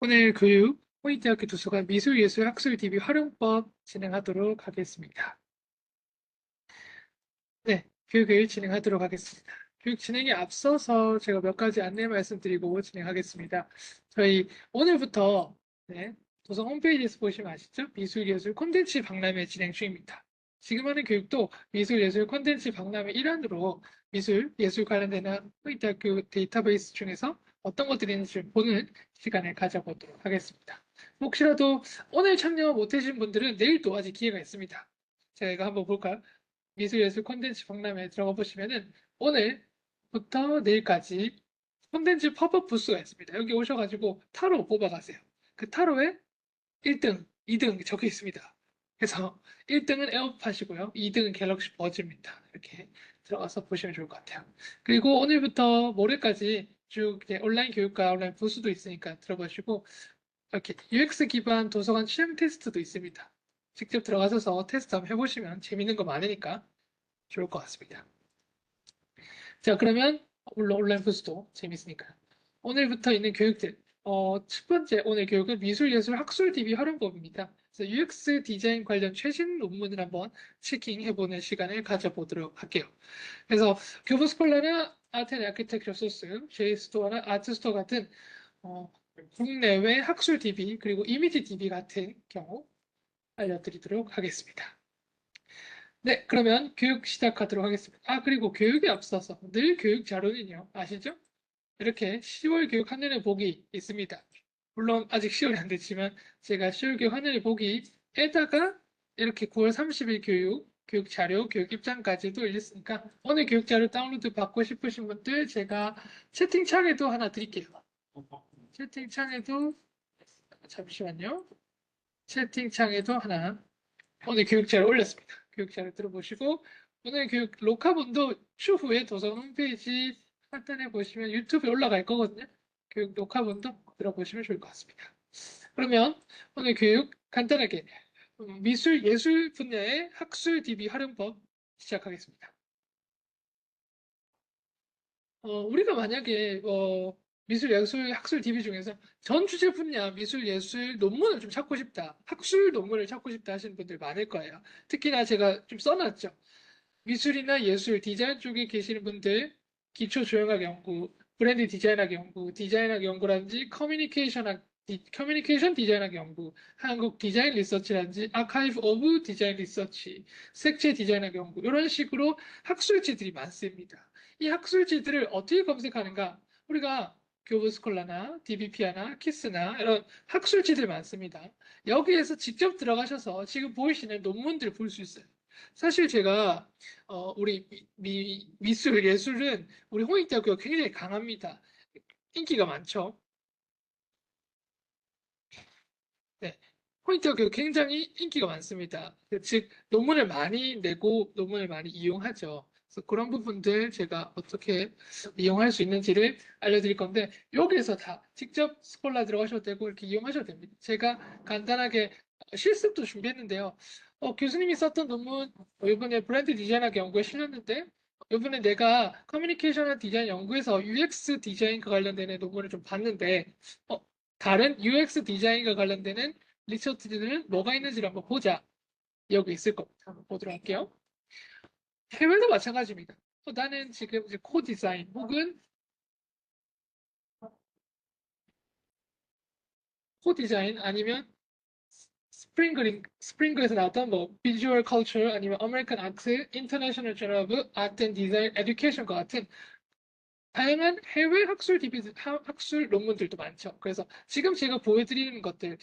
오늘 교육 홍익대학교 도서관 미술예술학술 DB 활용법 진행하도록 하겠습니다. 네, 교육을 진행하도록 하겠습니다. 교육 진행에 앞서서 제가 몇 가지 안내 말씀드리고 진행하겠습니다. 저희 오늘부터 도서 홈페이지에서 보시면 아시죠? 미술예술 콘텐츠 박람회 진행 중입니다. 지금 하는 교육도 미술예술 콘텐츠 박람회 일환으로 예술 관련된 홍익대학교 데이터베이스 중에서 어떤 것들이 있는지 보는 시간을 가져보도록 하겠습니다. 혹시라도 오늘 참여 못하신 분들은 내일도 아직 기회가 있습니다. 제가 한번 볼까요? 미술예술 콘텐츠 박람회에 들어가 보시면은 오늘부터 내일까지 콘텐츠 팝업 부스가 있습니다. 여기 오셔가지고 타로 뽑아가세요. 그 타로에 1등, 2등 적혀 있습니다. 그래서 1등은 에어팟이고요. 2등은 갤럭시 버즈입니다. 이렇게 들어가서 보시면 좋을 것 같아요. 그리고 오늘부터 모레까지 쭉 이제 온라인 교육과 온라인 부스도 있으니까 들어보시고 이렇게 UX 기반 도서관 취향 테스트도 있습니다. 직접 들어가셔서 테스트 한번 해보시면 재밌는 거 많으니까 좋을 것 같습니다. 자, 그러면 물론 온라인 부스도 재밌으니까요. 오늘부터 있는 교육들. 첫 번째 오늘 교육은 미술예술 학술 DB 활용법입니다. 그래서 UX 디자인 관련 최신 논문을 한번 체킹해보는 시간을 가져보도록 할게요. 그래서 교부 스콜라나 아트 앤 아키텍처 소스, 제이스토어나 아트스토어 같은 국내외 학술 DB 그리고 이미지 DB 같은 경우 알려드리도록 하겠습니다. 네, 그러면 교육 시작하도록 하겠습니다. 그리고 교육에 앞서서 늘 교육 자료는요, 아시죠? 이렇게 10월 교육 한눈에 보기 있습니다. 물론 아직 10월이 안 됐지만 제가 10월 교육 한눈에 보기에다가 이렇게 9월 30일 교육 자료, 교육 입장까지도 올렸으니까 오늘 교육 자료 다운로드 받고 싶으신 분들 제가 채팅창에도 하나 드릴게요. 채팅창에도 잠시만요. 채팅창에도 하나 오늘 교육자를 올렸습니다. 교육자를 들어보시고 오늘 교육 녹화본도 추후에 도서관 홈페이지 하단에 보시면 유튜브에 올라갈 거거든요. 교육 녹화본도 들어보시면 좋을 것 같습니다. 그러면 오늘 교육 간단하게 미술 예술 분야의 학술 DB 활용법 시작하겠습니다. 우리가 만약에 미술 예술 학술 DB 중에서 전 주제 분야 미술 예술 논문을 좀 찾고 싶다, 학술 논문을 찾고 싶다 하시는 분들 많을 거예요. 특히나 제가 좀 써놨죠. 미술이나 예술, 디자인 쪽에 계시는 분들, 기초 조형학 연구, 브랜드 디자인학 연구, 디자인학 연구라든지 커뮤니케이션 디자인학 연구, 한국 디자인 리서치라든지 아카이브 오브 디자인 리서치, 색채 디자인학 연구 이런 식으로 학술지들이 많습니다. 이 학술지들을 어떻게 검색하는가? 우리가 교보스콜라나 DBP나 키스나 이런 학술지들 많습니다. 여기에서 직접 들어가셔서 지금 보이시는 논문들 볼 수 있어요. 사실 제가 우리 미술 예술은 우리 홍익대학교가 굉장히 강합니다. 인기가 많죠. 네. 홍익대학교 굉장히 인기가 많습니다. 즉 논문을 많이 내고 논문을 많이 이용하죠. 그래서 그런 부분들 제가 어떻게 이용할 수 있는지를 알려드릴 건데 여기에서 다 직접 스콜라 들어가셔도 되고 이렇게 이용하셔도 됩니다. 제가 간단하게 실습도 준비했는데요. 교수님이 썼던 논문 이번에 브랜드 디자인학 연구에 실렸는데 이번에 내가 커뮤니케이션 디자인 연구에서 UX 디자인과 관련된 논문을 좀 봤는데 어, 다른 UX 디자인과 관련되는 리서치들은 뭐가 있는지를 한번 보자. 여기 있을 겁니다. 한번 보도록 할게요. 해외도 마찬가지입니다. 나는 지금 이제 코 디자인 혹은 코 디자인 아니면 스프링글에서 나왔던 뭐 비주얼 컬처 아니면 아메리칸 아트, 인터내셔널 저널 오브 아트 앤 디자인 에듀케이션과 같은 다양한 해외 학술 논문들도 많죠. 그래서 지금 제가 보여드리는 것들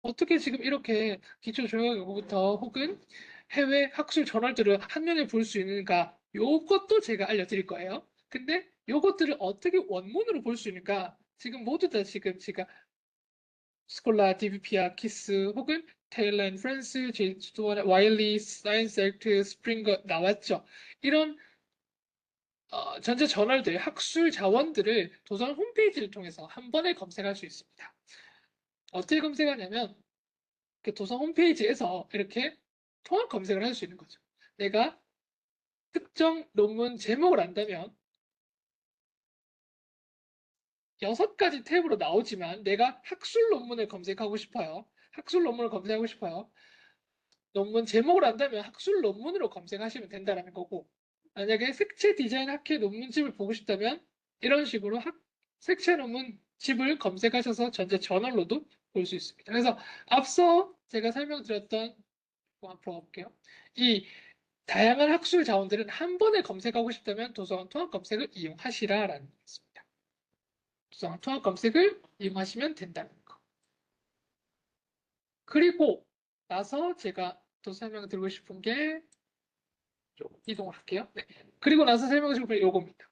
어떻게 지금 이렇게 기초 조형 연구부터 혹은 해외 학술 저널들을 한눈에 볼 수 있는가? 요것도 제가 알려드릴 거예요. 근데 요것들을 어떻게 원문으로 볼 수 있는가? 지금 모두 다 지금 제가 스콜라, DBP야, 키스 혹은 테일러 앤 프랜스, 제이스토어, 와일리, 사이언스 액트, 스프링거 나왔죠. 이런 전체 저널들, 학술 자원들을 도서관 홈페이지를 통해서 한 번에 검색할 수 있습니다. 어떻게 검색하냐면 그 도서 홈페이지에서 이렇게 통합 검색을 할 수 있는 거죠. 내가 특정 논문 제목을 안다면 6가지 탭으로 나오지만 내가 학술 논문을 검색하고 싶어요. 학술 논문을 검색하고 싶어요. 논문 제목을 안다면 학술 논문으로 검색하시면 된다는 거고, 만약에 색채 디자인 학회 논문집을 보고 싶다면 이런 식으로 색채 논문집을 검색하셔서 전체 저널로도 볼 수 있습니다. 그래서 앞서 제가 설명드렸던 앞으로 가볼게요. 이 다양한 학술 자원들은 한 번에 검색하고 싶다면 도서관 통합 검색을 이용하시라라는 것입니다. 도서관 통합 검색을 이용하시면 된다는 거. 그리고 나서 제가 또 설명드리고 싶은 게 좀 이동을 할게요. 네. 그리고 나서 설명드리고 싶은 게 요겁니다.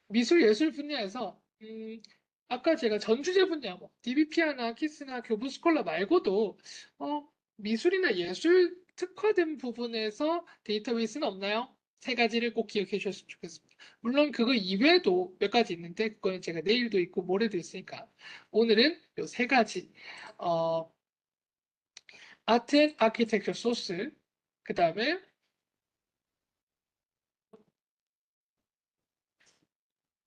미술 예술 분야에서 아까 제가 전주제 분야 뭐 DBP나 키스나 교부 스콜라 말고도 미술이나 예술 특화된 부분에서 데이터베이스는 없나요? 세 가지를 꼭 기억해 주셨으면 좋겠습니다. 물론 그거 이외에도 몇 가지 있는데 그거는 제가 내일도 있고 모레도 있으니까 오늘은 요 세 가지 아트 앤 아키텍처 소스 그 다음에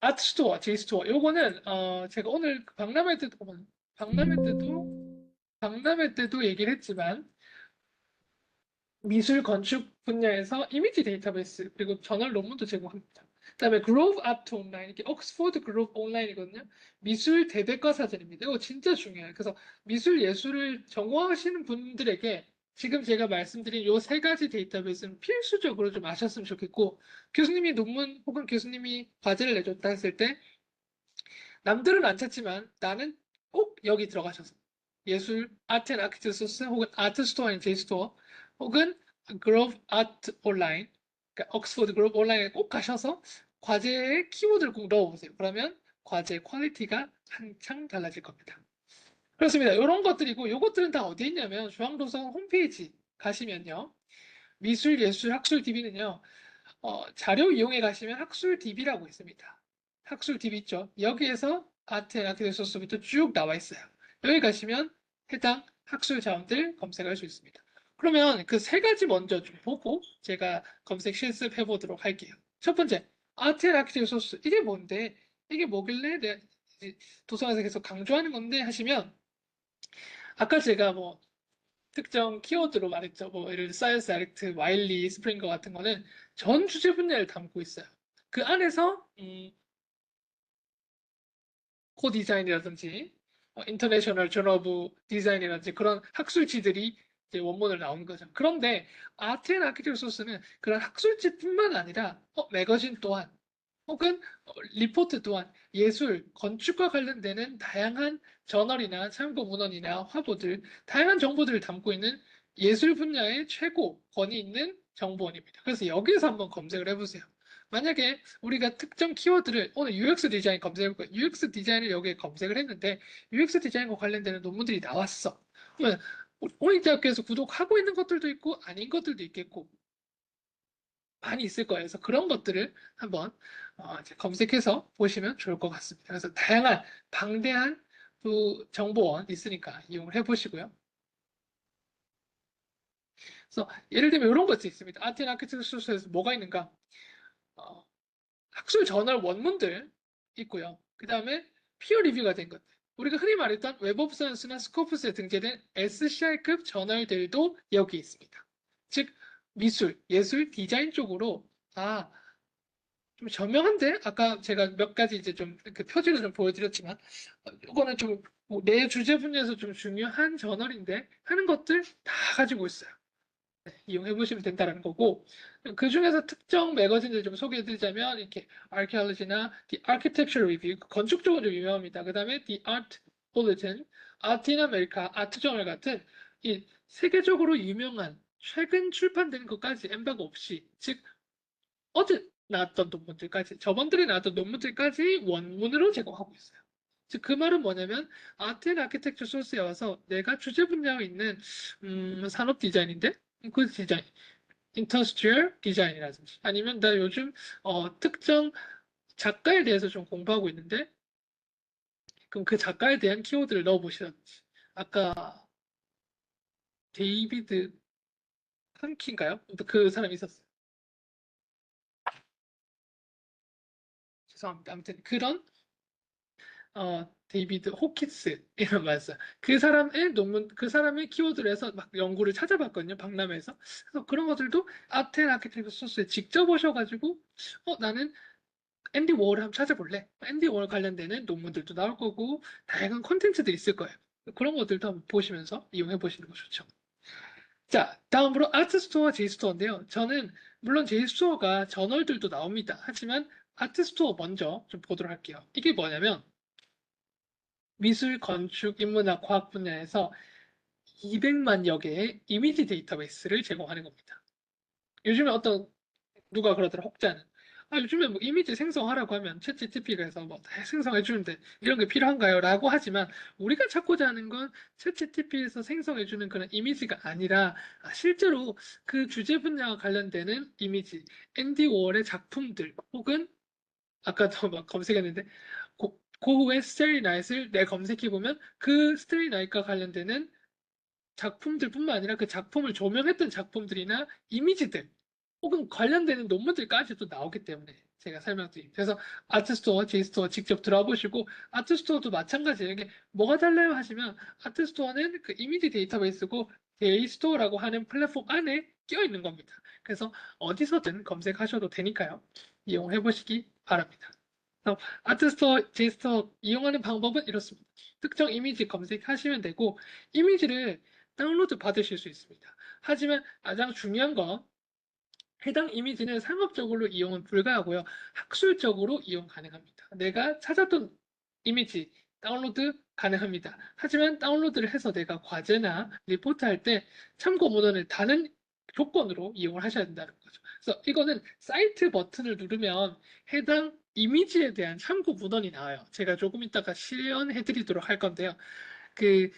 아트스토어, 제이스토어. 요거는 제가 오늘 박람회 때도 얘기를 했지만 미술 건축 분야에서 이미지 데이터베이스 그리고 저널 논문도 제공합니다. 그다음에 그로브 아트 온라인 이게 옥스포드 그로브 온라인이거든요. 미술 대백과 사전입니다. 이거 진짜 중요해요. 그래서 미술 예술을 전공하시는 분들에게 지금 제가 말씀드린 요 세 가지 데이터베이스는 필수적으로 좀 아셨으면 좋겠고 교수님이 논문 혹은 교수님이 과제를 내줬다 했을 때 남들은 안 찾지만 나는 꼭 여기 들어가셔서 예술 아트 앤 아키텍처 소스 혹은 아트 스토어 앤 제이 스토어 혹은 그로브 아트 온라인 그러니까 옥스포드 그로브 온라인에 꼭 가셔서 과제에 키워드를 꼭 넣어보세요. 그러면 과제 퀄리티가 한창 달라질 겁니다. 그렇습니다. 이런 것들이고 이것들은 다 어디에 있냐면 중앙도서관 홈페이지 가시면요. 미술, 예술, 학술 DB는요. 자료 이용해 가시면 학술 DB라고 있습니다. 학술 DB 있죠. 여기에서 아트 앤 아키텍처 소스부터 쭉 나와 있어요. 여기 가시면 해당 학술 자원들 검색할 수 있습니다. 그러면 그 세 가지 먼저 좀 보고 제가 검색 실습해 보도록 할게요. 첫 번째, 아트 앤 아키텍처 소스. 이게 뭔데? 이게 뭐길래 내가 도서관에서 계속 강조하는 건데 하시면 아까 제가 뭐 특정 키워드로 말했죠. 뭐 예를 들어 사이언스, 다이렉트, 와일리, 스프링거 같은 거는 전 주제 분야를 담고 있어요. 그 안에서 코디자인이라든지 인터내셔널 저널 오브 디자인이라든지 그런 학술지들이 이제 원문을 나오는 거죠. 그런데 아트 앤 아키텍처 소스는 그런 학술지뿐만 아니라 매거진 또한 혹은 리포트 또한 예술, 건축과 관련되는 다양한 저널이나 참고 문헌이나 화보들, 다양한 정보들을 담고 있는 예술 분야의 최고 권위 있는 정보원입니다. 그래서 여기에서 한번 검색을 해보세요. 만약에 우리가 특정 키워드를 오늘 UX 디자인 검색해 볼까요? UX 디자인을 여기에 검색을 했는데 UX 디자인과 관련되는 논문들이 나왔어. 그러면 오인대학교에서 구독하고 있는 것들도 있고 아닌 것들도 있겠고 많이 있을 거예요. 그래서 그런 것들을 한번 이제 검색해서 보시면 좋을 것 같습니다. 그래서 다양한 방대한 그 정보원 있으니까 이용을 해보시고요. 그래서 예를 들면 이런 것도 있습니다. 아테나 아키텍처스에서 뭐가 있는가? 어, 학술 저널 원문들 있고요. 그 다음에 피어 리뷰가 된 것들. 우리가 흔히 말했던 웹 오브 사이언스나 스코프스에 등재된 SCI급 저널들도 여기 있습니다. 즉 미술, 예술, 디자인 쪽으로 좀 저명한데? 아까 제가 몇 가지 이제 좀 그 표지를 좀 보여드렸지만, 이거는 좀, 뭐내 주제 분야에서 좀 중요한 저널인데, 하는 것들 다 가지고 있어요. 이용해 보시면 된다는 거고, 그 중에서 특정 매거진들 좀 소개해드리자면, 이렇게 Archaeology나 The Architecture Review, 건축 쪽은 좀 유명합니다. 그 다음에 The Art Bulletin, Art in America, 아트 저널 같은 이 세계적으로 유명한 최근 출판된 것까지 엠바고 없이, 즉 어제 나왔던 논문들까지, 저번들에 나왔던 논문들까지 원문으로 제공하고 있어요. 즉, 그 말은 뭐냐면, 아트 앤 아키텍처 소스에 와서 내가 주제 분야에 있는, 산업 디자인인데, 그 디자인, 인더스트리얼 디자인이라든지, 아니면 나 요즘, 특정 작가에 대해서 좀 공부하고 있는데, 그럼 그 작가에 대한 키워드를 넣어보시라든지, 아까 데이비드 한키인가요? 그 사람이 있었어요. 죄송합니다. 아무튼 그런 데이비드 호키스 이런 말씀. 그 사람의 논문, 그 사람의 키워드를 해서 막 연구를 찾아봤거든요. 박람회에서. 그래서 그런 것들도 아트 앤 아키텍처 소스에 직접 오셔가지고 나는 앤디 워홀을 한번 찾아볼래. 앤디 워홀 관련되는 논문들도 나올 거고 다양한 콘텐츠들이 있을 거예요. 그런 것들도 한번 보시면서 이용해 보시는 거 좋죠. 자, 다음으로 아트스토어, 제이스토어인데요. 저는 물론 제이스토어가 저널들도 나옵니다. 하지만 아트스토어 먼저 좀 보도록 할게요. 이게 뭐냐면 미술, 건축, 인문학, 과학 분야에서 200만여 개의 이미지 데이터베이스를 제공하는 겁니다. 요즘에 누가 그러더라, 혹자는. 요즘에 뭐 이미지 생성하라고 하면 챗GPT가 해서 뭐 다 생성해 주는데 이런 게 필요한가요? 라고 하지만 우리가 찾고자 하는 건 챗GPT에서 생성해 주는 그런 이미지가 아니라 실제로 그 주제 분야와 관련되는 이미지, 앤디 워홀의 작품들 혹은 아까도 막 검색했는데 고흐의 스테리 나잇을 내 검색해 보면 그 스테리 나잇과 관련되는 작품들뿐만 아니라 그 작품을 조명했던 작품들이나 이미지들 혹은 관련되는 논문들까지도 나오기 때문에 제가 설명드립니다. 그래서 아트스토어, 제이스토어 직접 들어보시고 아트스토어도 마찬가지예요. 이게 뭐가 달라요 하시면 아트스토어는 그 이미지 데이터베이스고 제이스토어라고 하는 플랫폼 안에 끼어 있는 겁니다. 그래서 어디서든 검색하셔도 되니까요. 이용해 보시기 바랍니다. 아트스토어, 제이스토어 이용하는 방법은 이렇습니다. 특정 이미지 검색하시면 되고 이미지를 다운로드 받으실 수 있습니다. 하지만 가장 중요한 건 해당 이미지는 상업적으로 이용은 불가하고요. 학술적으로 이용 가능합니다. 내가 찾았던 이미지 다운로드 가능합니다. 하지만 다운로드를 해서 내가 과제나 리포트 할 때 참고 문헌을 다는 조건으로 이용을 하셔야 된다는 거죠. 그래서 이거는 사이트 버튼을 누르면 해당 이미지에 대한 참고 문헌이 나와요. 제가 조금 이따가 실현해 드리도록 할 건데요. 그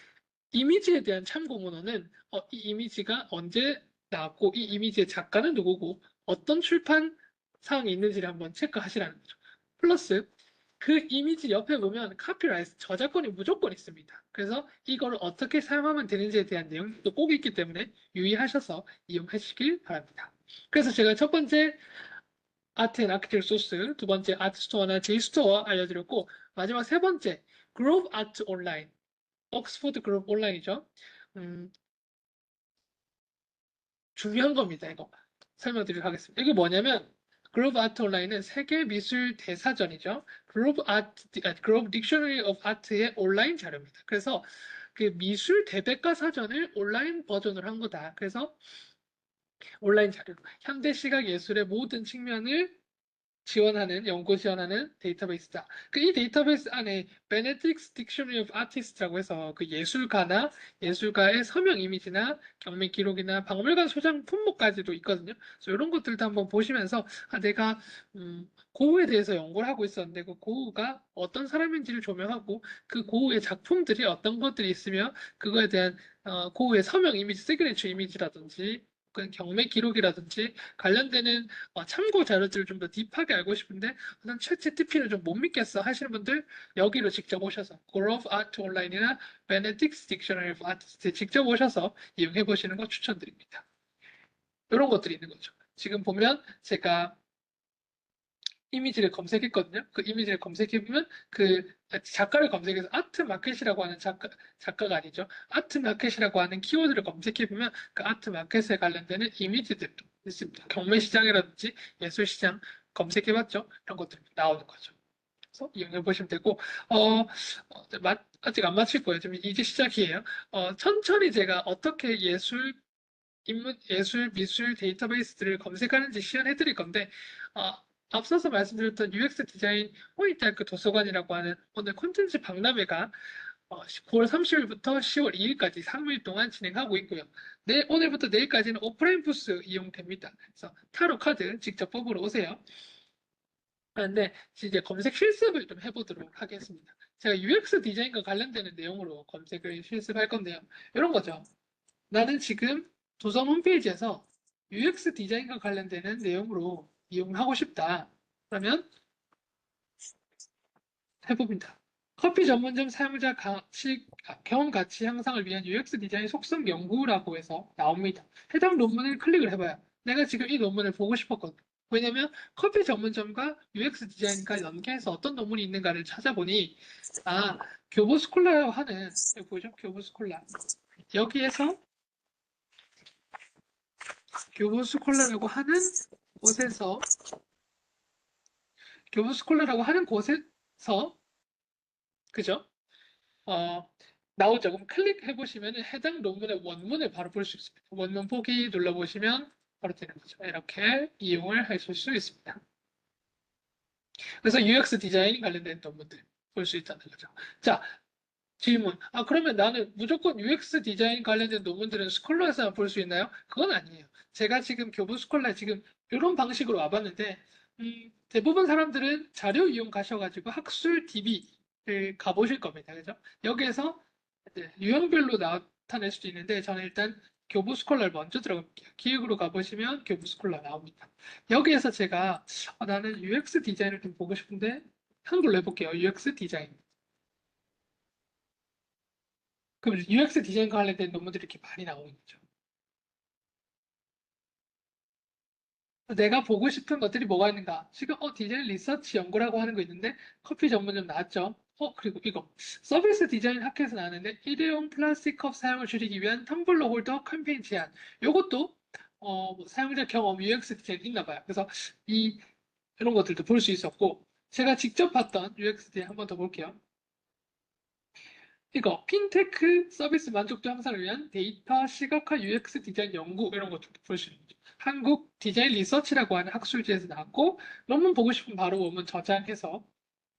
이미지에 대한 참고 문헌은 이 이미지가 언제 나왔고 이 이미지의 작가는 누구고 어떤 출판 사항이 있는지를 한번 체크하시라는 거죠. 플러스 그 이미지 옆에 보면 카피라이트 저작권이 무조건 있습니다. 그래서 이걸 어떻게 사용하면 되는지에 대한 내용도 꼭 있기 때문에 유의하셔서 이용하시길 바랍니다. 그래서 제가 첫 번째 아트 앤 아키텍처 소스, 두 번째 아트스토어나 제이스토어 알려드렸고 마지막 세 번째 그로브 아트 온라인 옥스포드 그룹 온라인이죠. 음, 중요한 겁니다. 이거 설명드리도록 하겠습니다. 이게 뭐냐면 글로브 아트 온라인은 세계 미술 대사전이죠. 글로브 딕셔너리 오브 아트의 온라인 자료입니다. 그래서 그 미술 대백과 사전을 온라인 버전으로 한 거다. 그래서 온라인 자료, 현대 시각 예술의 모든 측면을 연구 지원하는 데이터베이스다. 이 데이터베이스 안에 Benedict's Dictionary of Artist라고 해서 그 예술가의 서명 이미지나 경매 기록이나 박물관 소장 품목까지도 있거든요. 그래서 이런 것들도 한번 보시면서 내가 고흐에 대해서 연구를 하고 있었는데 그 고흐가 어떤 사람인지를 조명하고 그 고흐의 작품들이 어떤 것들이 있으며 그거에 대한 고흐의 서명 이미지, 시그니처 이미지라든지 경매 기록이라든지 관련되는 참고 자료들을 좀 더 딥하게 알고 싶은데 난 챗GPT를 좀 못 믿겠어 하시는 분들 여기로 직접 오셔서 Grove Art Online이나 Benedict's Dictionary of Artist에 직접 오셔서 이용해 보시는 거 추천드립니다. 이런 것들이 있는 거죠. 지금 보면 제가 이미지를 검색했거든요. 그 이미지를 검색해보면 그 작가를 검색해서 아트 마켓이라고 하는 작가가 아니죠. 아트 마켓이라고 하는 키워드를 검색해보면 그 아트 마켓에 관련되는 이미지들도 있습니다. 경매 시장이라든지 예술 시장 검색해봤죠. 이런 것들이 나오는 거죠. 그래서 이용해 보시면 되고, 아직 안 마칠 거예요. 지금 이제 시작이에요. 천천히 제가 어떻게 예술, 미술 데이터베이스들을 검색하는지 시연해 드릴 건데, 어, 앞서서 말씀드렸던 UX 디자인 호이대학교 도서관이라고 하는 오늘 콘텐츠 박람회가 9월 30일부터 10월 2일까지 3일 동안 진행하고 있고요. 오늘부터 내일까지는 오프라인 부스 이용됩니다. 그래서 타로 카드 직접 뽑으러 오세요. 근데 이제 검색 실습을 좀 해보도록 하겠습니다. 제가 UX 디자인과 관련되는 내용으로 검색을 실습할 건데요. 이런 거죠. 나는 지금 도서 홈페이지에서 UX 디자인과 관련되는 내용으로 이용하고 싶다. 그러면 해봅니다. 커피 전문점 사용자 경험 가치 향상을 위한 UX 디자인 속성 연구라고 해서 나옵니다. 해당 논문을 클릭을 해봐요. 내가 지금 이 논문을 보고 싶었거든. 왜냐면 커피 전문점과 UX 디자인과 연계해서 어떤 논문이 있는가를 찾아보니 아 교보스콜라라고 하는 여기 보이죠? 교보스콜라 여기에서 교보스콜라라고 하는 곳에서 교보스콜라라고 하는 곳에서 그죠? 어, 나오죠. 그럼 클릭해 보시면 해당 논문의 원문을 바로 볼 수 있습니다. 원문 보기 눌러보시면 바로 되는 거죠. 이렇게 이용을 하실 수 있습니다. 그래서 UX 디자인 관련된 논문들 볼 수 있다는 거죠. 자, 질문. 아, 그러면 나는 무조건 UX 디자인 관련된 논문들은 스콜라에서만 볼 수 있나요? 그건 아니에요. 제가 지금 교보 스콜라 지금 이런 방식으로 와봤는데, 대부분 사람들은 자료 이용 가셔가지고 학술 DB를 가보실 겁니다. 그죠? 여기에서 이제 유형별로 나타낼 수도 있는데, 저는 일단 교보 스콜라를 먼저 들어갈게요. 기획으로 가보시면 교보 스콜라 나옵니다. 여기에서 제가 나는 UX 디자인을 좀 보고 싶은데, 한글로 해볼게요. UX 디자인. 그럼 UX 디자인 관련된 논문들이 이렇게 많이 나오는 거죠. 내가 보고 싶은 것들이 뭐가 있는가? 지금 디자인 리서치 연구라고 하는 거 있는데 커피 전문점 나왔죠. 그리고 이거 서비스 디자인 학회에서 나왔는데 일회용 플라스틱 컵 사용을 줄이기 위한 텀블러 홀더 캠페인 제안. 이것도 뭐 사용자 경험 UX 디자인 있나 봐요. 그래서 이런 것들도 볼 수 있었고 제가 직접 봤던 UX 디자인 한 번 더 볼게요. 이거 핀테크 서비스 만족도 향상을 위한 데이터 시각화 UX 디자인 연구 이런 것도 볼 수 있는 거죠. 한국 디자인 리서치라고 하는 학술지에서 나왔고 논문 보고 싶으면 바로 원문 저장해서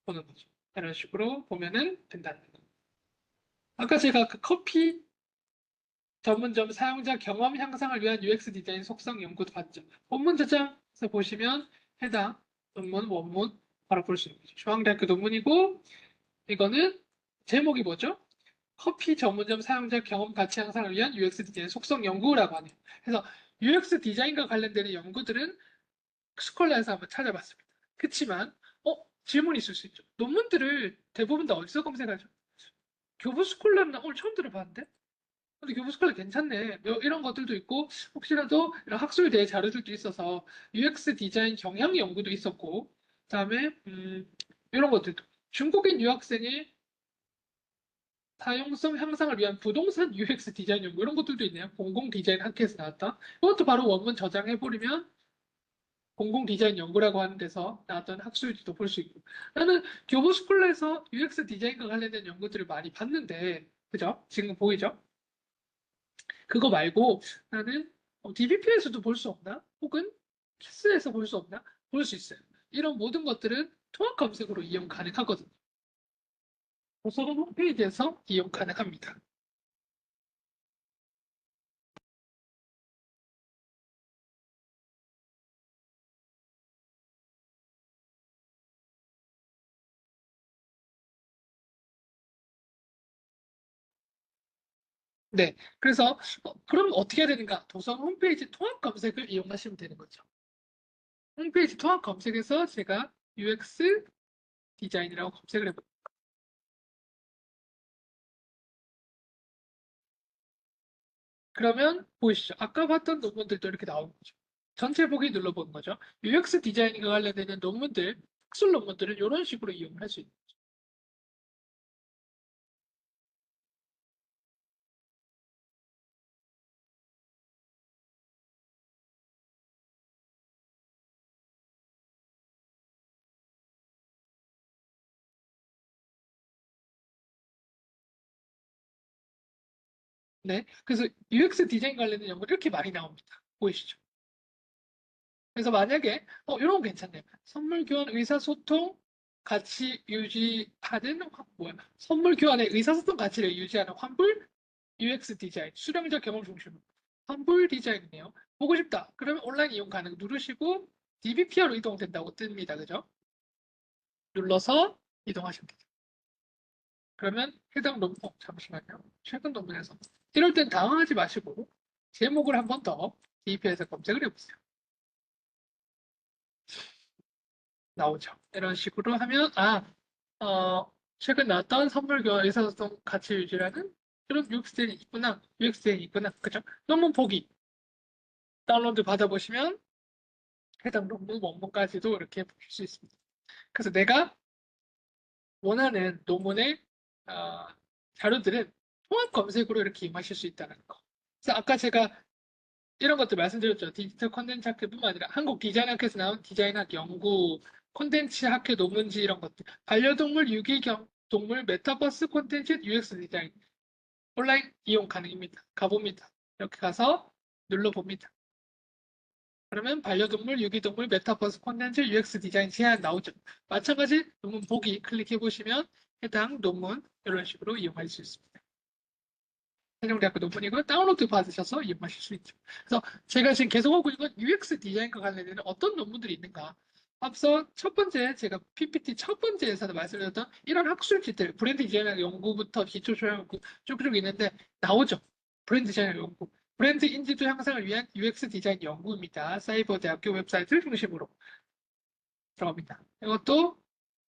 보는 거죠. 이런 식으로 보면은 된다는 거. 아까 제가 그 커피 전문점 사용자 경험 향상을 위한 UX 디자인 속성 연구도 봤죠. 원문 저장해서 보시면 해당 논문 원문 바로 볼 수 있는 거죠. 중앙대학교 논문이고 이거는 제목이 뭐죠? 커피 전문점 사용자 경험 가치 향상을 위한 UX 디자인 속성 연구라고 하네요. 그래서 UX 디자인과 관련되는 연구들은 스콜라에서 한번 찾아봤습니다. 그렇지만 질문이 있을 수 있죠. 논문들을 대부분 다 어디서 검색하죠? 교부 스콜라는 나 오늘 처음 들어봤는데? 근데 교부 스콜라 괜찮네. 이런 것들도 있고 혹시라도 이런 학술대의 자료들도 있어서 UX 디자인 경향 연구도 있었고 그다음에 이런 것들도 중국인 유학생의 사용성 향상을 위한 부동산 UX 디자인 연구 이런 것들도 있네요. 공공 디자인 학회에서 나왔다. 이것도 바로 원문 저장해버리면 공공 디자인 연구라고 하는 데서 나왔던 학술지도 볼 수 있고. 나는 교보 스쿨에서 UX 디자인과 관련된 연구들을 많이 봤는데, 그죠? 지금 보이죠? 그거 말고 나는 DBP에서도 볼 수 없나? 혹은 키스에서 볼 수 없나? 볼 수 있어요. 이런 모든 것들은 통합 검색으로 이용 가능하거든요. 도서관 홈페이지에서 이용 가능합니다. 네. 그래서 그럼 어떻게 해야 되는가? 도서 홈페이지 통합 검색을 이용하시면 되는 거죠. 홈페이지 통합 검색에서 제가 UX 디자인이라고 검색을 해볼게요. 그러면 보이시죠? 아까 봤던 논문들도 이렇게 나오는 거죠. 전체 보기 눌러보는 거죠. UX 디자인과 관련되는 논문들, 학술 논문들은 이런 식으로 이용을 할 수 있는 거죠. 네. 그래서 UX 디자인 관련된 연구 이렇게 많이 나옵니다. 보이시죠? 그래서 만약에 이런 거 괜찮네요. 선물 교환 의사소통 가치 유지하는 뭐야? 선물 교환의 의사소통 가치를 유지하는 환불 UX 디자인 수령자 경험 중심 환불 디자인이네요. 보고 싶다. 그러면 온라인 이용 가능 누르시고 DBPR로 이동된다고 뜹니다. 그죠? 눌러서 이동하시면 되죠. 그러면 해당 논문 잠시만요. 최근 논문에서 이럴 땐 당황하지 마시고 제목을 한 번 더 DBPR에서 검색을 해보세요. 나오죠. 이런 식으로 하면 최근 나왔던 선물 교환 의사소통 가치 유지라는 그런 UX들이 있구나. UX들이 있구나. 그죠? 논문 보기 다운로드 받아보시면 해당 논문 원문까지도 이렇게 보실 수 있습니다. 그래서 내가 원하는 논문의 어, 자료들은 통합 검색으로 이렇게 이용하실 수 있다는 거. 그래서 아까 제가 이런 것도 말씀드렸죠. 디지털 콘텐츠 학회뿐만 아니라 한국 디자인 학회에서 나온 디자인학 연구, 콘텐츠 학회 논문지 이런 것들. 반려동물, 유기견, 동물, 메타버스 콘텐츠, UX 디자인. 온라인 이용 가능입니다. 가봅니다. 이렇게 가서 눌러봅니다. 그러면 반려동물, 유기동물, 메타버스 콘텐츠, UX 디자인 제안 나오죠. 마찬가지 논문 보기 클릭해 보시면 해당 논문 이런 식으로 이용할 수 있습니다. 세종대학교 논문이고 다운로드 받으셔서 이용하실 수 있죠. 그래서 제가 지금 계속 하고 있는 건 UX 디자인과 관련된 어떤 논문들이 있는가. 앞서 첫 번째 제가 PPT 첫 번째에서도 말씀드렸던 이런 학술지들 브랜드 디자인 연구부터 기초 조형 연구 쭉쭉 있는데 나오죠. 브랜드 디자인 연구. 브랜드 인지도 향상을 위한 UX 디자인 연구입니다. 사이버대학교 웹사이트를 중심으로 들어갑니다.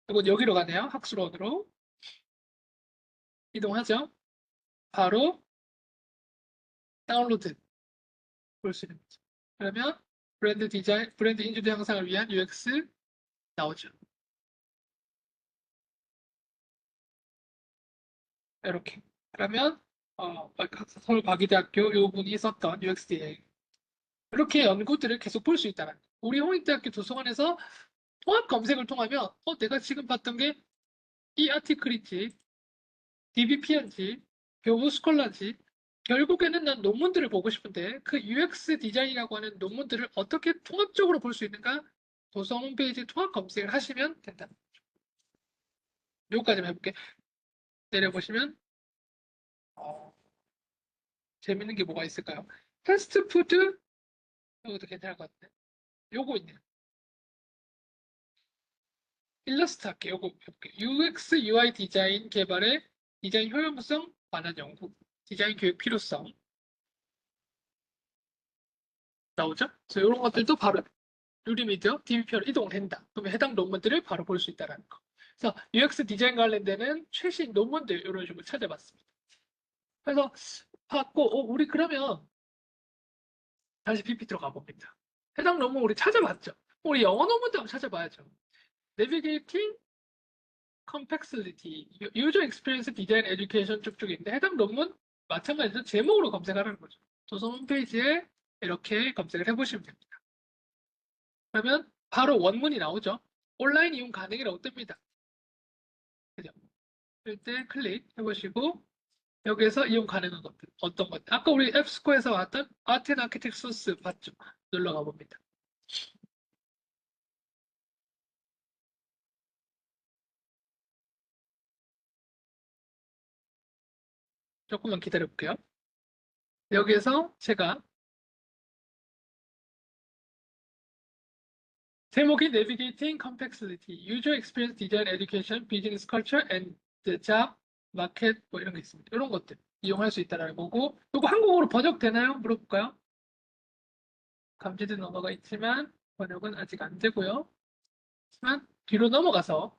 이건 여기로 가네요. 학술원으로 이동하죠. 바로 다운로드 볼 수 있는 거죠. 그러면 브랜드 디자인, 브랜드 인지도 향상을 위한 UX 나오죠. 이렇게. 그러면 서울 과기대학교 요 분이 썼던 UX 디자인 이렇게 연구들을 계속 볼 수 있다는 거예요. 우리 홍익대학교 도서관에서 통합 검색을 통하면 내가 지금 봤던 게 이 아티클인지 DBP인지 교부 스콜라인지 결국에는 난 논문들을 보고 싶은데 그 UX 디자인이라고 하는 논문들을 어떻게 통합적으로 볼 수 있는가 도서 홈페이지 통합 검색을 하시면 된다. 요까지만 해볼게. 내려보시면 재밌는 게 뭐가 있을까요? 패스트푸드 이것도 괜찮을 것 같은데. 요거 있네요. 일러스트 할게요. 요거 해볼게요. UX, UI 디자인 개발의 디자인 효용성 관한 연구, 디자인 교육 필요성 나오죠? 그래서 이런 것들도 바로 유리미디어, DBP로 이동된다. 그러면 해당 논문들을 바로 볼 수 있다는 거. 그래서 UX 디자인 관련되는 최신 논문들 이런 식으로 찾아봤습니다. 그래서 봤고, 우리 그러면 다시 PPT로 가봅니다. 해당 논문 우리 찾아봤죠? 우리 영어 논문도 한번 찾아봐야죠. Navigating Complexity, User Experience Design Education 쭉쭉 있는데 해당 논문 마찬가지로 제목으로 검색하라는 거죠. 도서 홈페이지에 이렇게 검색을 해보시면 됩니다. 그러면 바로 원문이 나오죠. 온라인 이용 가능이라고 뜹니다. 그죠? 이때 클릭해보시고 여기에서 이용 가능한 것들 어떤 것 아까 우리 앱스코어에서 왔던 아트 앤 아키텍 소스 봤죠? 눌러가 봅니다. 조금만 기다려 볼게요. 여기에서 제가 제목이 Navigating Complexity, User Experience Design Education, Business Culture and the Job Market 뭐 이런 게 있습니다. 이런 것들 이용할 수 있다는 거고 이거 한국어로 번역되나요? 물어볼까요? 감지된 언어가 있지만 번역은 아직 안 되고요. 하지만 뒤로 넘어가서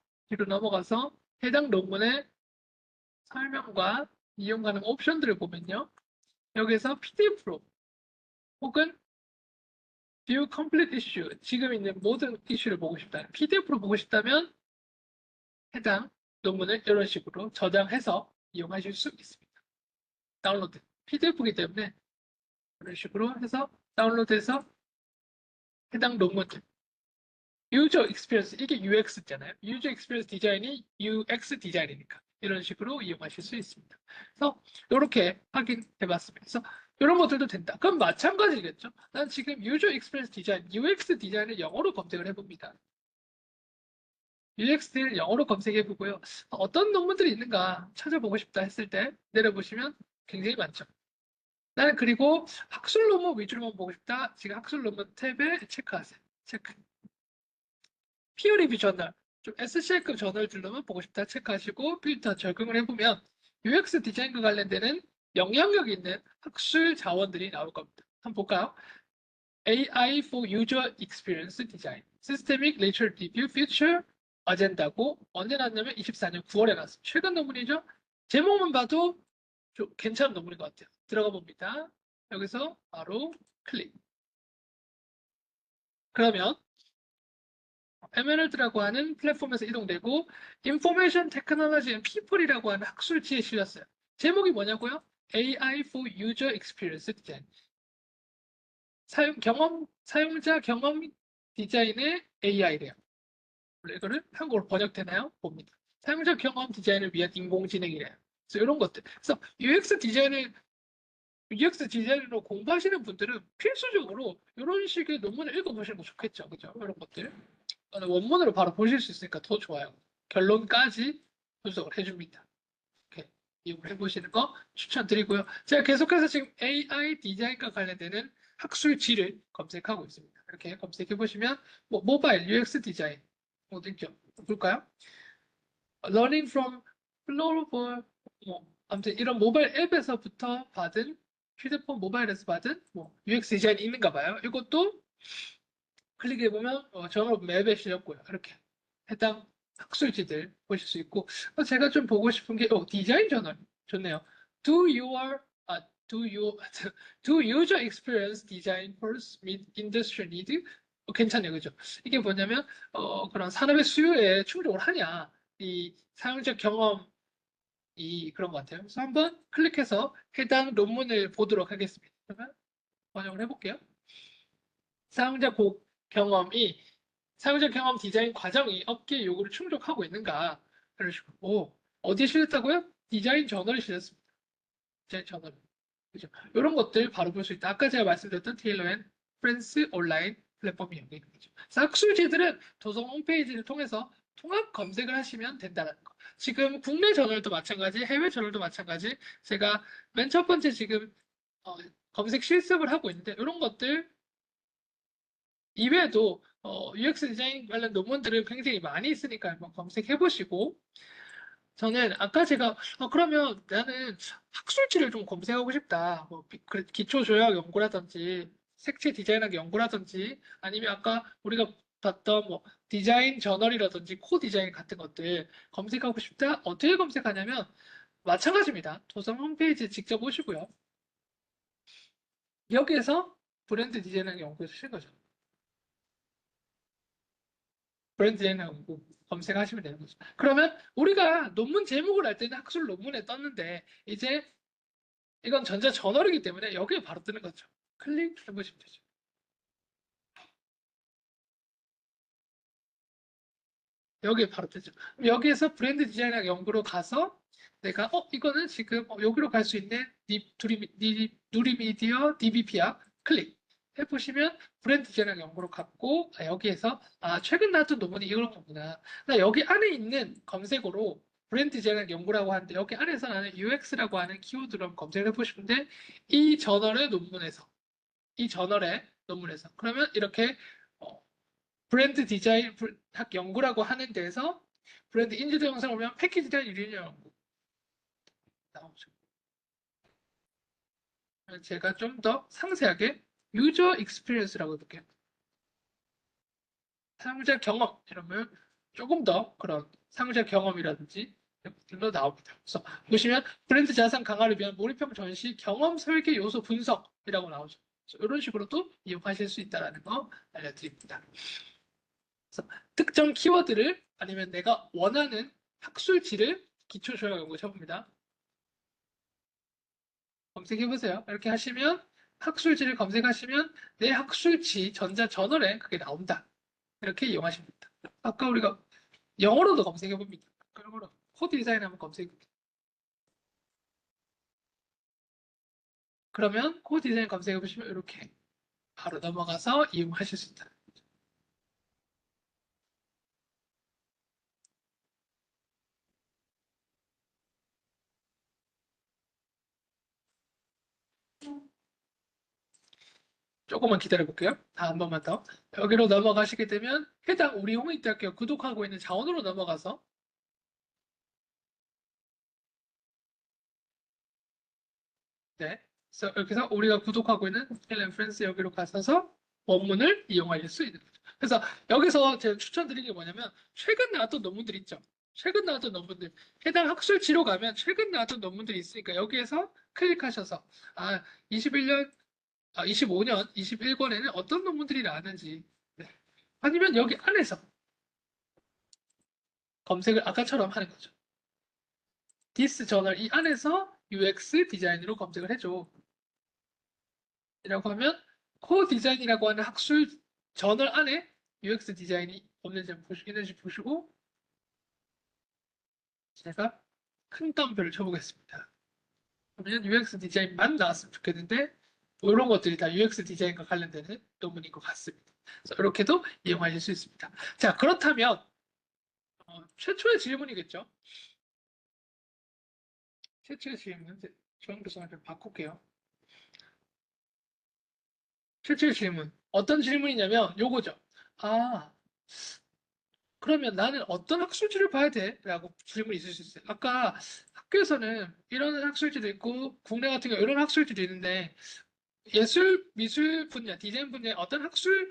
해당 논문의 설명과 이용 가능 옵션들을 보면요. 여기서 PDF로 혹은 View Complete Issue, 지금 있는 모든 이슈를 보고 싶다. PDF로 보고 싶다면 해당 논문을 이런 식으로 저장해서 이용하실 수 있습니다. 다운로드. PDF이기 때문에 이런 식으로 해서 다운로드해서 해당 논문들. 유저 익스피리언스, 이게 UX잖아요. 유저 익스피리언스 디자인이 UX 디자인이니까 이런 식으로 이용하실 수 있습니다. 그래서 이렇게 확인해 봤습니다. 그래서 이런 것들도 된다. 그럼 마찬가지겠죠. 난 지금 유저 익스피리언스 디자인, UX 디자인을 영어로 검색을 해봅니다. UX를 영어로 검색해 보고요. 어떤 논문들이 있는가 찾아보고 싶다 했을 때 내려보시면 굉장히 많죠. 나는 그리고 학술 논문 위주로만 보고 싶다. 지금 학술 논문 탭에 체크하세요. 체크. 피어 리뷰 저널, 좀 SCI급 저널들로만 보고 싶다 체크하시고 필터 적용을 해보면 UX 디자인과 관련되는 영향력 있는 학술 자원들이 나올 겁니다. 한번 볼까요? AI for User Experience Design, Systemic Literature Review Future Agenda고 언제 났냐면 24년 9월에 났습니다. 최근 논문이죠. 제목만 봐도 좀 괜찮은 논문인 것 같아요. 들어가 봅니다. 여기서 바로 클릭. 그러면 에메랄드라고 하는 플랫폼에서 이동되고 Information Technology and People이라고 하는 학술지에 실렸어요. 제목이 뭐냐고요? AI for User Experience Design. 사용자 경험 디자인의 AI래요. 원래 이거를 한국어로 번역되나요? 봅니다. 사용자 경험 디자인을 위한 인공지능이래요. 그래서 이런 것들. 그래서 UX 디자인으로 공부하시는 분들은 필수적으로 이런 식의 논문을 읽어보시는 거 좋겠죠. 그죠? 이런 것들. 원문으로 바로 보실 수 있으니까 더 좋아요. 결론까지 분석을 해줍니다. 이렇게 이용을 해보시는 거 추천드리고요. 제가 계속해서 지금 AI 디자인과 관련되는 학술지를 검색하고 있습니다. 이렇게 검색해 보시면 뭐 모바일 UX 디자인 어딘죠? 볼까요? Learning from Global 뭐 아무튼 이런 모바일 앱에서부터 받은 휴대폰 모바일에서 받은 뭐 UX 디자인이 있는가 봐요. 이것도 클릭해 보면 전업 맵에 실렸고요. 이렇게 해당 학술지들 보실 수 있고 제가 좀 보고 싶은 게 디자인 저널 좋네요. Do your do you do user experience design first meet industry need? 괜찮네요, 그죠? 이게 뭐냐면 그런 산업의 수요에 충족을 하냐 이 사용자 경험이 그런 것 같아요. 그래서 한번 클릭해서 해당 논문을 보도록 하겠습니다. 그러면 번역을 해볼게요. 사용자 경험이 사용자 경험 디자인 과정이 업계 요구를 충족하고 있는가? 그런 식으로. 어디에 실렸다고요? 디자인 저널에 실렸습니다. 디자인 저널. 그죠? 이런 것들 바로 볼 수 있다. 아까 제가 말씀드렸던 테일러 앤 프렌스 온라인 플랫폼이 여기 있는 거죠. 학술지들은 도서 홈페이지를 통해서 통합 검색을 하시면 된다는 거. 지금 국내 저널도 마찬가지, 해외 저널도 마찬가지. 제가 맨 첫 번째 지금 검색 실습을 하고 있는데 이런 것들 이외에도 UX 디자인 관련 논문들을 굉장히 많이 있으니까 한번 검색해 보시고 저는 아까 제가 그러면 나는 학술지를 좀 검색하고 싶다. 뭐 기초 조약 연구라든지 색채 디자인학 연구라든지 아니면 아까 우리가 봤던 뭐 디자인 저널이라든지 코 디자인 같은 것들 검색하고 싶다. 어떻게 검색하냐면 마찬가지입니다. 도서 홈페이지 직접 오시고요. 여기에서 브랜드 디자인학 연구에 쓰신 거죠. 브랜드 디자인하고 검색하시면 되는 거죠. 그러면 우리가 논문 제목을 알 때는 학술 논문에 떴는데 이제 이건 전자 저널이기 때문에 여기에 바로 뜨는 거죠. 클릭해보시면 되죠. 여기에 바로 뜨죠. 여기에서 브랜드 디자인학 연구로 가서 내가 이거는 지금 여기로 갈 수 있는 누리미디어 DBP야 클릭 해보시면 브랜드 디자인학 연구로 갔고 여기에서 최근 나왔던 논문이 이런 거구나. 나 여기 안에 있는 검색어로 브랜드 디자인학 연구라고 하는데 여기 안에서 나는 UX라고 하는 키워드로 한번 검색을 해보시는데 이 저널의 논문에서 이 저널의 논문에서 그러면 이렇게 어, 브랜드 디자인 학 연구라고 하는 데에서 브랜드 인지도 영상을 보면 패키지 디자인 유리냐 연구 나오죠. 제가 좀 더 상세하게 유저 익스피리언스라고 해볼게요. 사용자 경험 이러면 조금 더 그런 사용자 경험이라든지 들로 나옵니다. 그래서 보시면 브랜드 자산 강화를 위한 몰입형 전시 경험 설계 요소 분석이라고 나오죠. 이런 식으로도 이용하실 수 있다는 거 알려드립니다. 그래서 특정 키워드를 아니면 내가 원하는 학술지를 기초 조약 연구 쳐봅니다. 검색해보세요. 이렇게 하시면 학술지를 검색하시면 내 학술지 전자저널에 그게 나온다. 이렇게 이용하십니다. 아까 우리가 영어로도 검색해봅니다. 영어로 코드 디자인 한번 검색해봅니다. 그러면 코드 디자인 검색해보시면 이렇게 바로 넘어가서 이용하실 수 있다. 조금만 기다려볼게요. 한 번만 더. 여기로 넘어가시게 되면 해당 우리 홍익대학교 구독하고 있는 자원으로 넘어가서 네. 그래서 여기서 우리가 구독하고 있는 헬렌 프랜스 여기로 가셔서 원문을 이용하실 수 있는 거죠. 그래서 여기서 제가 추천드리는 게 뭐냐면 최근 나왔던 논문들 있죠. 최근 나왔던 논문들 해당 학술지로 가면 최근 나왔던 논문들이 있으니까 여기에서 클릭하셔서 21년 25년 21권에는 어떤 논문들이 나왔는지 네, 아니면 여기 안에서 검색을 아까처럼 하는 거죠. this 저널 이 안에서 UX 디자인으로 검색을 해줘. 이라고 하면 코 디자인이라고 하는 학술 저널 안에 UX 디자인이 있는지 보시고 제가 큰 따옴표를 쳐보겠습니다. 그러면 UX 디자인만 나왔으면 좋겠는데 이런 것들이 다 UX 디자인과 관련되는 논문인 것 같습니다. 그래서 이렇게도 이용하실 수 있습니다. 자, 그렇다면 최초의 질문이겠죠? 최초의 질문, 조영 교수님 좀 바꿀게요. 최초의 질문, 어떤 질문이냐면 요거죠. 아, 그러면 나는 어떤 학술지를 봐야 돼? 라고 질문이 있을 수 있어요. 아까 학교에서는 이런 학술지도 있고 국내 같은 경우 이런 학술지도 있는데 예술, 미술 분야, 디자인 분야에 어떤 학술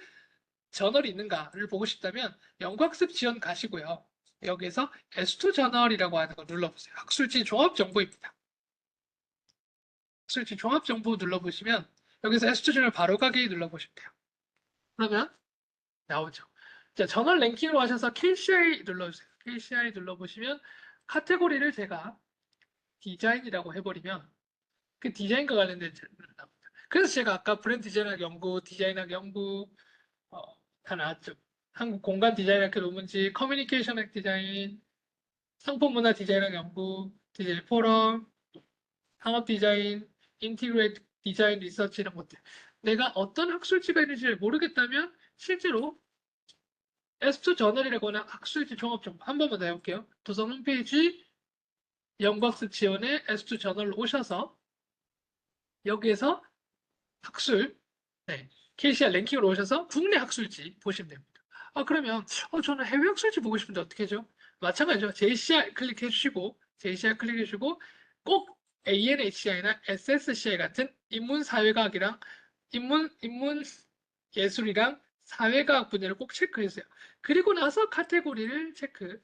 저널이 있는가를 보고 싶다면 연구학습 지원 가시고요. 여기에서 S2 저널이라고 하는 거 눌러보세요. 학술지 종합 정보입니다. 학술지 종합 정보 눌러보시면 여기서 S2 저널 바로 가기 눌러보시면 돼요. 그러면 나오죠. 자, 저널 랭킹으로 하셔서 KCI 눌러주세요. KCI 눌러보시면 카테고리를 제가 디자인이라고 해버리면 그 디자인과 관련된 질문이 나옵니다. 그래서 제가 아까 브랜드 디자인학 연구, 디자인학 연구 어, 다 나왔죠. 한국 공간 디자인학교 논문지, 커뮤니케이션학 디자인, 상품 문화 디자인학 연구, 디자인 포럼, 상업 디자인, 인티그레이트 디자인 리서치 이런 것들. 내가 어떤 학술지가 있는지 모르겠다면 실제로 S2 저널이라거나 학술지 종합정보 한 번만 더 해볼게요. 도서 홈페이지 연구학습 지원에 S2 저널로 오셔서 여기에서 학술, 네, KCR 랭킹으로 오셔서 국내 학술지 보시면 됩니다. 그러면 저는 해외 학술지 보고 싶은데 어떻게 하죠? 마찬가지죠. JCR 클릭해 주시고 JCR 클릭해 주시고 꼭 ANHCI나 SSCI 같은 인문사회과학이랑 인문 예술이랑 사회과학 분야를 꼭 체크해 주세요. 그리고 나서 카테고리를 체크.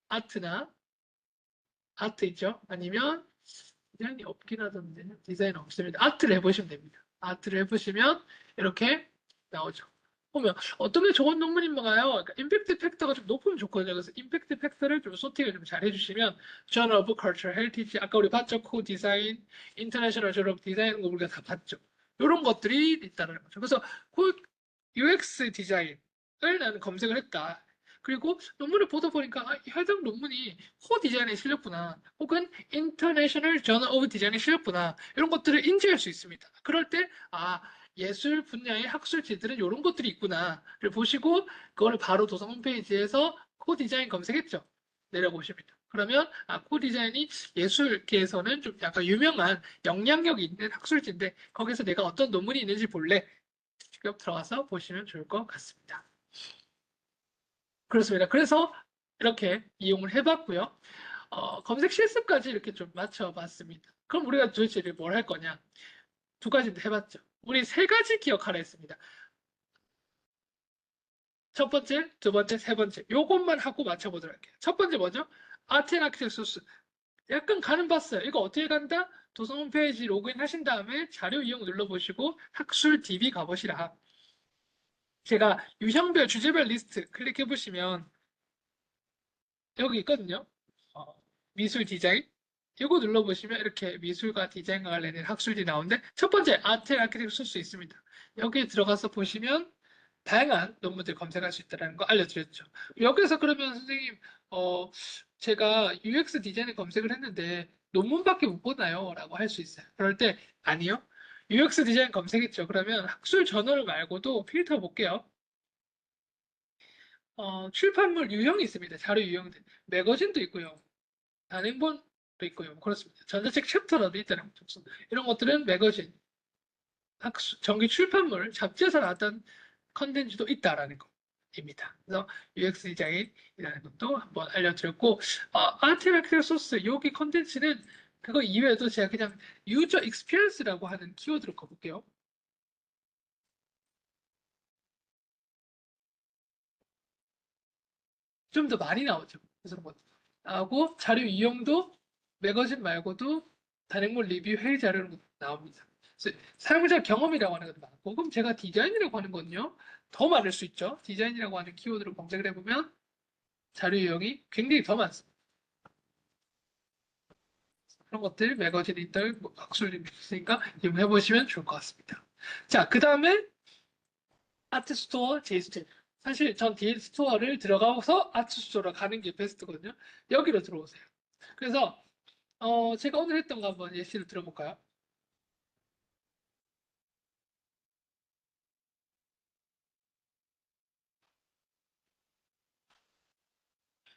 아트나 아트 있죠? 아니면 디자인이 없긴 하던데 디자인 없습니다. 아트를 해보시면 됩니다. 아트를 해보시면 이렇게 나오죠. 보면 어떤 게 좋은 논문인가요? 그러니까 임팩트 팩터가 좀 높으면 좋거든요. 그래서 임팩트 팩터를 좀 소팅을 좀 잘 해주시면 Journal of Cultural Heritage 아까 우리 봤죠? 코 디자인, 인터내셔널 저널 오브 디자인 거 우리가 다 봤죠. 이런 것들이 있다는 거죠. 그래서 그 UX 디자인을 나는 검색을 했다. 그리고 논문을 보다 보니까 해당 논문이 코 디자인에 실렸구나. 혹은 인터내셔널 저널 오브 디자인에 실렸구나. 이런 것들을 인지할 수 있습니다. 그럴 때 예술 분야의 학술지들은 이런 것들이 있구나를 보시고 그거를 바로 도서 홈페이지에서 코 디자인 검색했죠. 내려보십니다. 그러면 코 디자인이 예술계에서는 좀 약간 유명한 영향력이 있는 학술지인데 거기서 내가 어떤 논문이 있는지 볼래? 직접 들어가서 보시면 좋을 것 같습니다. 그렇습니다. 그래서 이렇게 이용을 해봤고요. 검색 실습까지 이렇게 좀 맞춰봤습니다. 그럼 우리가 도대체 뭘 할 거냐? 두 가지 해봤죠. 우리 세 가지 기억하라 했습니다. 첫 번째, 두 번째, 세 번째. 요것만 하고 맞춰보도록 할게요. 첫 번째 뭐죠? 아테나키텍 소스. 약간 가는 봤어요. 이거 어떻게 간다? 도서 홈페이지 로그인 하신 다음에 자료 이용 눌러보시고 학술 DB 가보시라. 제가 유형별, 주제별 리스트 클릭해보시면 여기 있거든요. 미술 디자인. 이거 눌러보시면 이렇게 미술과 디자인과 관련된 학술이 나오는데 첫 번째 아트 앤 아키텍처 쓸 수 있습니다. 여기에 들어가서 보시면 다양한 논문들 검색할 수 있다는 거 알려드렸죠. 여기서 그러면 선생님 제가 UX 디자인을 검색을 했는데 논문밖에 못 보나요? 라고 할 수 있어요. 그럴 때 아니요. UX 디자인 검색했죠. 그러면 학술 저널 말고도 필터 볼게요. 출판물 유형이 있습니다. 자료 유형들. 매거진도 있고요. 단행본도 있고요. 그렇습니다. 전자책 챕터라도 있다는 거죠. 이런 것들은 매거진, 정기 출판물, 잡지에서 나왔던 컨텐츠도 있다라는 겁니다. 그래서 UX 디자인이라는 것도 한번 알려드렸고, 아트맥스 소스, 여기 컨텐츠는 그거 이외에도 제가 그냥 유저 익스피리언스라고 하는 키워드로 가볼게요. 좀 더 많이 나오죠. 그래서 뭐, 하고 자료 이용도 매거진 말고도 단행본 리뷰 회의 자료로 나옵니다. 사용자 경험이라고 하는 것도 많고, 그럼 제가 디자인이라고 하는 건요, 더 많을 수 있죠. 디자인이라고 하는 키워드로 검색을 해보면 자료 유형이 굉장히 더 많습니다. 그런 것들 매거진, 인터넷, 학술림 있으니까 이용해 보시면 좋을 것 같습니다. 자, 그 다음에 아트스토어, 제이스토어. 사실 전 제이스토어를 들어가서 아트스토어로 가는 게 베스트거든요. 여기로 들어오세요. 그래서 제가 오늘 했던 거 한번 예시를 들어볼까요?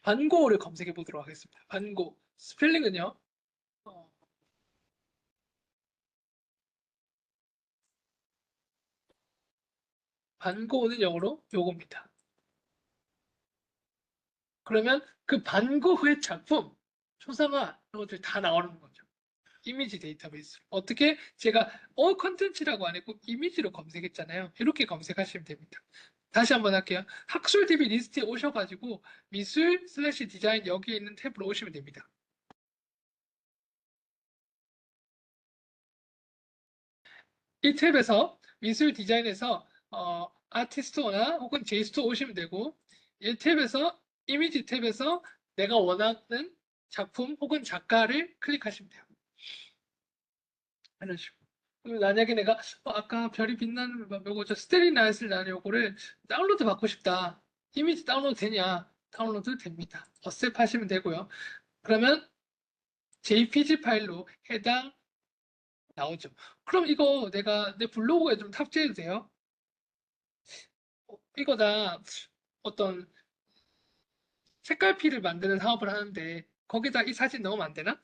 반고를 검색해 보도록 하겠습니다. 반고. 스펠링은요. 어, 반고는 영어로 요겁니다. 그러면 그 반고 후의 작품, 초상화 이런 것들이 다 나오는 거죠. 이미지 데이터베이스. 어떻게 제가 컨텐츠라고 안 했고 이미지로 검색했잖아요. 이렇게 검색하시면 됩니다. 다시 한번 할게요. 학술 DB 리스트에 오셔가지고 미술 슬래시 디자인 여기에 있는 탭으로 오시면 됩니다. 이 탭에서 미술 디자인에서 아티스트나 혹은 제이스토 오시면 되고 이 탭에서 이미지 탭에서 내가 원하는 작품 혹은 작가를 클릭하시면 돼요. 이런 식으로. 그리고 만약에 내가 아까 별이 빛나는 밤 요거 저 스테리 나이트를 나는 요거를 다운로드 받고 싶다. 이미지 다운로드 되냐? 다운로드 됩니다. 어셉 하시면 되고요. 그러면 JPG 파일로 해당 나오죠. 그럼 이거 내가 내 블로그에 좀 탑재해도 돼요? 이거 다 어떤 색깔피를 만드는 사업을 하는데 거기다 이 사진 넣으면 안 되나?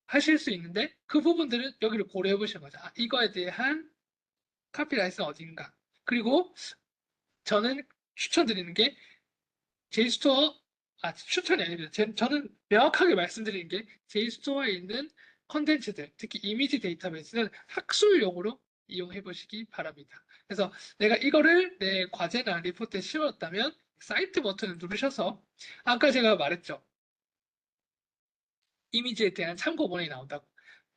하실 수 있는데 그 부분들은 여기를 고려해 보시는 거죠. 아, 이거에 대한 카피라이트는 어딘가. 그리고 저는 추천드리는 게 제이스토어, 추천이 아니라 저는 명확하게 말씀드리는 게 제이스토어에 있는 컨텐츠들, 특히 이미지 데이터베이스는 학술용으로 이용해 보시기 바랍니다. 그래서 내가 이거를 내 과제나 리포트에 씌웠다면 사이트 버튼을 누르셔서 아까 제가 말했죠. 이미지에 대한 참고문이 나온다고.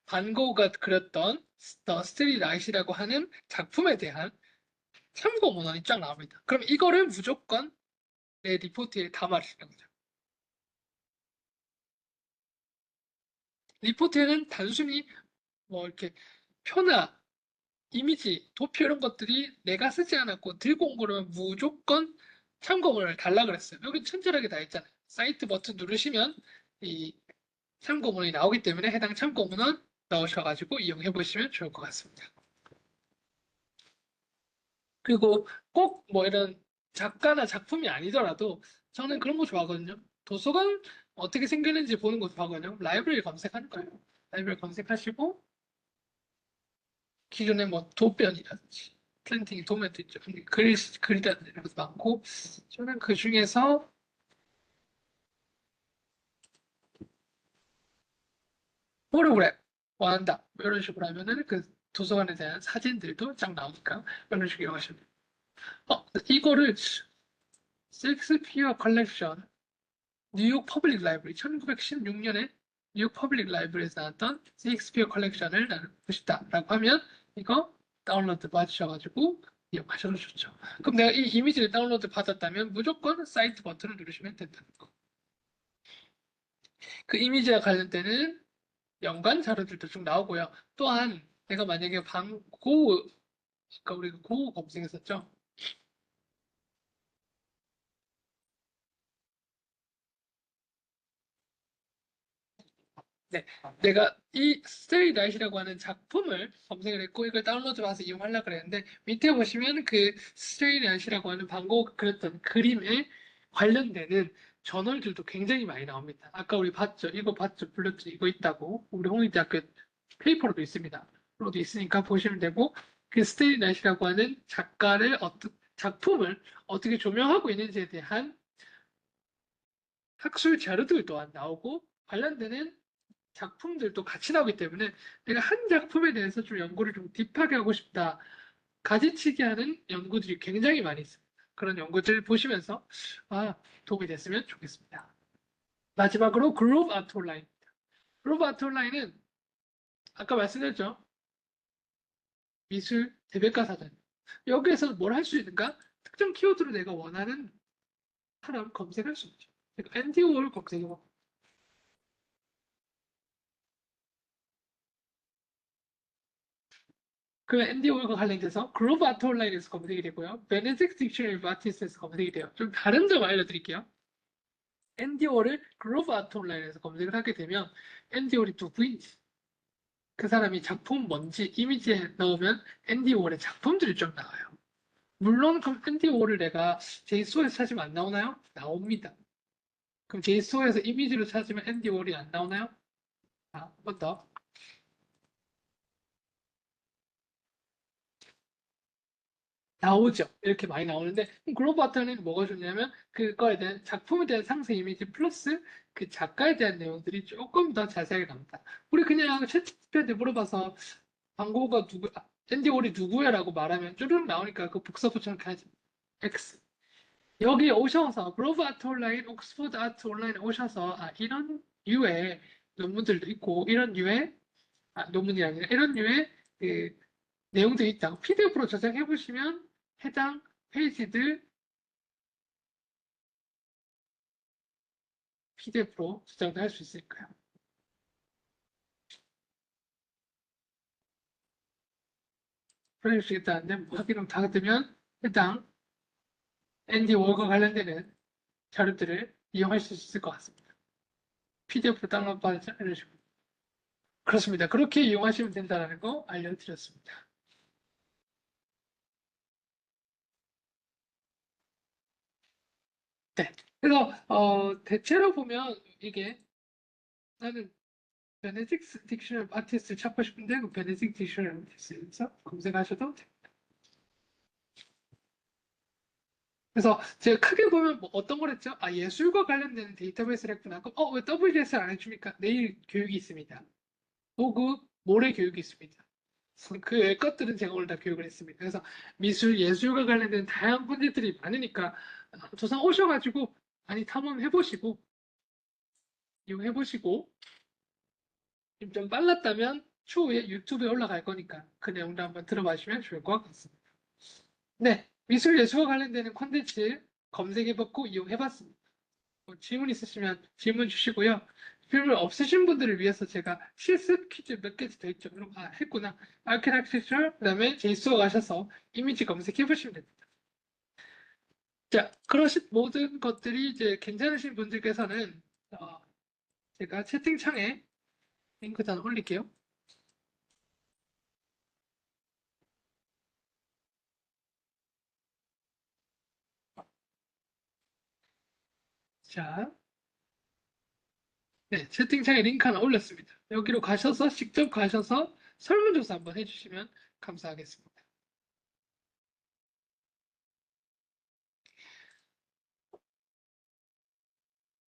반 고흐가 그렸던 더 스트리 라이트라고 하는 작품에 대한 참고 문헌이 쫙 나옵니다. 그럼 이거를 무조건 내 리포트에 담아주시는 거죠. 리포트에는 단순히 뭐 이렇게 표나 이미지, 도표 이런 것들이 내가 쓰지 않았고 들고 온 거라면 무조건 참고문을 달라 그랬어요. 여기 친절하게 다 있잖아요. 사이트 버튼 누르시면 이 참고문이 나오기 때문에 해당 참고문은 넣으셔가지고 이용해 보시면 좋을 것 같습니다. 그리고 꼭 뭐 이런 작가나 작품이 아니더라도 저는 그런 거 좋아하거든요. 도서관 어떻게 생겼는지 보는 거 좋아하거든요. 라이브러리 검색하는 거예요. 라이브러리 검색하시고 기존에 뭐 도면이라든지 플랜팅 도면도 있죠. 근데 글이라든지 이런 것도 많고 저는 그 중에서 프로그램 원한다. 뭐 이런 식으로 하면은 그 도서관에 대한 사진들도 쫙 나오니까 이런 식으로 이용하시면 돼요. 이거를 셰익스피어 컬렉션 뉴욕 퍼블릭 라이브러리 1916년에 뉴욕 퍼블릭 라이브러리에서 나왔던 셰익스피어 컬렉션을 나는 보고 싶다라고 하면 이거 다운로드 받으셔가지고 이용하셔도 좋죠. 그럼 내가 이 이미지를 다운로드 받았다면 무조건 사이트 버튼을 누르시면 된다는 거. 그 이미지와 관련되는 연관 자료들도 쭉 나오고요. 또한 내가 만약에 방고 아까 우리가 고우 검색했었죠. 네, 내가 이 스테이 나잇이라고 하는 작품을 검색을 했고 이걸 다운로드 받아서 이용하려고 그랬는데 밑에 보시면 그 스테이 나잇이라고 하는 방고 그렸던 그림에 관련되는 저널들도 굉장히 많이 나옵니다. 아까 우리 봤죠? 이거 봤죠? 불렀죠? 이거 있다고 우리 홍익대학교 페이퍼로도 있습니다. 로도 있으니까 보시면 되고 그 스테이 나잇이라고 하는 작품을 어떻게 조명하고 있는지에 대한 학술 자료들 또한 나오고 관련되는 작품들도 같이 나오기 때문에 내가 한 작품에 대해서 좀 연구를 좀 딥하게 하고 싶다. 가지치기 하는 연구들이 굉장히 많이 있습니다. 그런 연구들 보시면서 도움이 됐으면 좋겠습니다. 마지막으로 글로브 아트 온라인. 글로브 아트 온라인은 아까 말씀드렸죠? 미술 대백과 사전. 여기에서 뭘 할 수 있는가? 특정 키워드로 내가 원하는 사람 검색할 수 있죠. 그러니까 앤디 워홀 검색해봐. 그 앤디 워홀과 관련돼서 글로브 아트 온라인에서 검색이 되고요. 베네딕트 딕셔너리 오브 아티스트에서 검색이 돼요. 좀 다른 점 알려드릴게요. 앤디 워홀을 글로브 아트 온라인에서 검색을 하게 되면 앤디 워홀이 누구인지 그 사람이 작품 뭔지 이미지에 넣으면 앤디 워홀의 작품들이 좀 나와요. 물론 그럼 앤디 워홀을 내가 제이스토어에서 찾으면 안 나오나요? 나옵니다. 그럼 제이스토어에서 이미지로 찾으면 앤디 워홀이 안 나오나요? 아, 한 번 더. 나오죠. 이렇게 많이 나오는데 그럼 글로브 아트는 뭐가 좋냐면 그거에 대한 작품에 대한 상세 이미지 플러스 그 작가에 대한 내용들이 조금 더 자세하게 나옵니다. 우리 그냥 챗GPT한테 물어봐서 광고가 누구, 앤디 워홀이 누구야라고 말하면 쭈르륵 나오니까 그 복사붙여넣기 하지. X. 여기 오셔서 글로브 아트 온라인, 옥스퍼드 아트 온라인에 오셔서 이런 류의 논문들도 있고 이런 류의 논문이 아니라 이런 류의 그 내용들이 있다고 PDF로 저장해 보시면 해당 페이지들 PDF로 저장도 할 수 있을까요? 보내주시겠다는데 확인을 다 되면 해당 앤디 월과 관련되는 자료들을 이용하실 수 있을 것 같습니다. PDF로 다운로드 받으셔 이런 식으로. 그렇습니다. 그렇게 이용하시면 된다는 거 알려드렸습니다. 네. 그래서 대체로 보면 이게 나는 베네딕트 딕셔너리 아티스트 찾고 싶은데 그 베네딕트 딕셔너리 아티스트에서 검색하셔도 돼요. 그래서 제가 크게 보면 뭐 어떤 걸 했죠? 예술과 관련된 데이터베이스를 했구나. 그럼 왜 WSL 안 해줍니까? 내일 교육이 있습니다. 또그 모레 교육이 있습니다. 그 외 것들은 제가 오늘 다 교육을 했습니다. 그래서 미술, 예술과 관련된 다양한 콘텐츠들이 많으니까 조상 오셔가지고 많이 탐험해보시고 이용해보시고 좀 빨랐다면 추후에 유튜브에 올라갈 거니까 그 내용도 한번 들어봐주시면 좋을 것 같습니다. 네, 미술 예술과 관련되는 콘텐츠 검색해봤고 이용해봤습니다. 뭐 질문 있으시면 질문 주시고요. 질문 없으신 분들을 위해서 제가 실습 퀴즈 몇 개 더 있죠. 그럼 했구나. 아키텍처 그다음에 제이스토어 가셔서 이미지 검색해보시면 됩니다. 자, 그러신 모든 것들이 이제 괜찮으신 분들께서는 제가 채팅창에 링크 다 올릴게요. 자, 네, 채팅창에 링크 하나 올렸습니다. 여기로 가셔서 직접 가셔서 설문조사 한번 해주시면 감사하겠습니다.